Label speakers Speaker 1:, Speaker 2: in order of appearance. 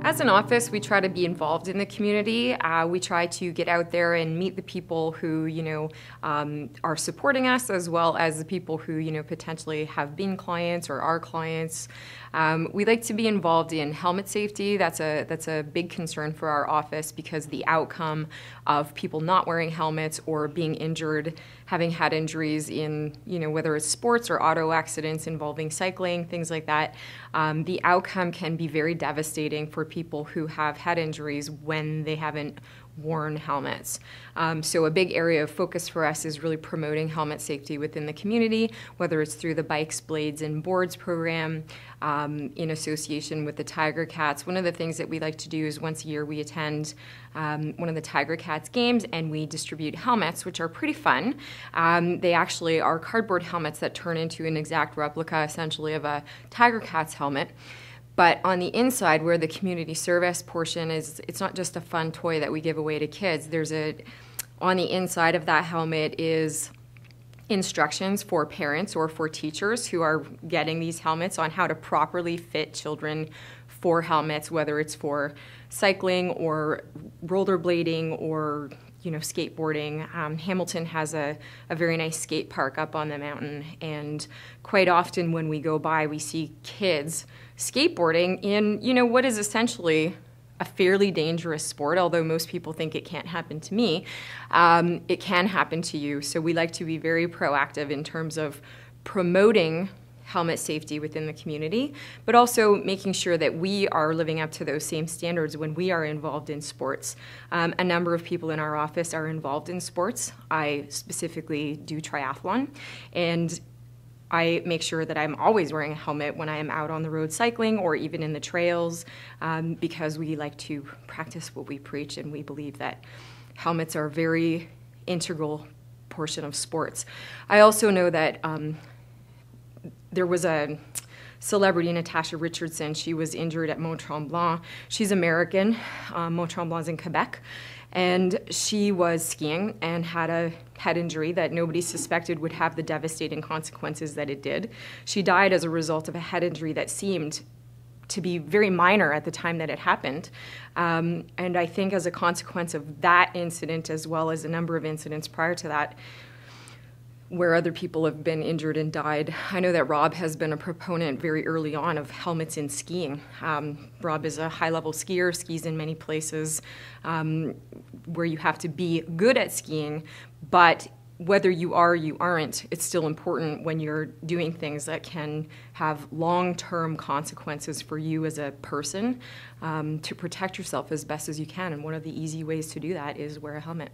Speaker 1: As an office, we try to be involved in the community. We try to get out there and meet the people who, are supporting us, as well as the people who, potentially have been clients or are clients. We like to be involved in helmet safety. That's a big concern for our office because the outcome of people not wearing helmets or being injured, having had injuries in, whether it's sports or auto accidents involving cycling, things like that, the outcome can be very devastating for people who have had injuries when they haven't worn helmets. So a big area of focus for us is really promoting helmet safety within the community, whether it's through the Bikes, Blades, and Boards program, in association with the Tiger Cats. One of the things that we like to do is once a year we attend one of the Tiger Cats games and we distribute helmets, which are pretty fun. They actually are cardboard helmets that turn into an exact replica, essentially, of a Tiger Cats helmet. But on the inside, where the community service portion is, it's not just a fun toy that we give away to kids. On the inside of that helmet is instructions for parents or for teachers who are getting these helmets on how to properly fit children for helmets, whether it's for cycling or rollerblading or skateboarding. Hamilton has a very nice skate park up on the mountain, and quite often when we go by, we see kids skateboarding in, what is essentially a fairly dangerous sport, although most people think it can't happen to me. It can happen to you, so we like to be very proactive in terms of promoting helmet safety within the community, but also making sure that we are living up to those same standards when we are involved in sports. A number of people in our office are involved in sports. I specifically do triathlon, and I make sure that I'm always wearing a helmet when I am out on the road cycling or even in the trails, because we like to practice what we preach, and we believe that helmets are a very integral portion of sports. I also know that there was a celebrity, Natasha Richardson. She was injured at Mont Tremblant. She's American. Mont Tremblant's in Quebec. And she was skiing and had a head injury that nobody suspected would have the devastating consequences that it did. She died as a result of a head injury that seemed to be very minor at the time that it happened. And I think as a consequence of that incident, as well as a number of incidents prior to that, where other people have been injured and died. I know that Rob has been a proponent very early on of helmets in skiing. Rob is a high-level skier, skis in many places where you have to be good at skiing, but whether you are or you aren't, it's still important when you're doing things that can have long-term consequences for you as a person, to protect yourself as best as you can, and one of the easy ways to do that is wear a helmet.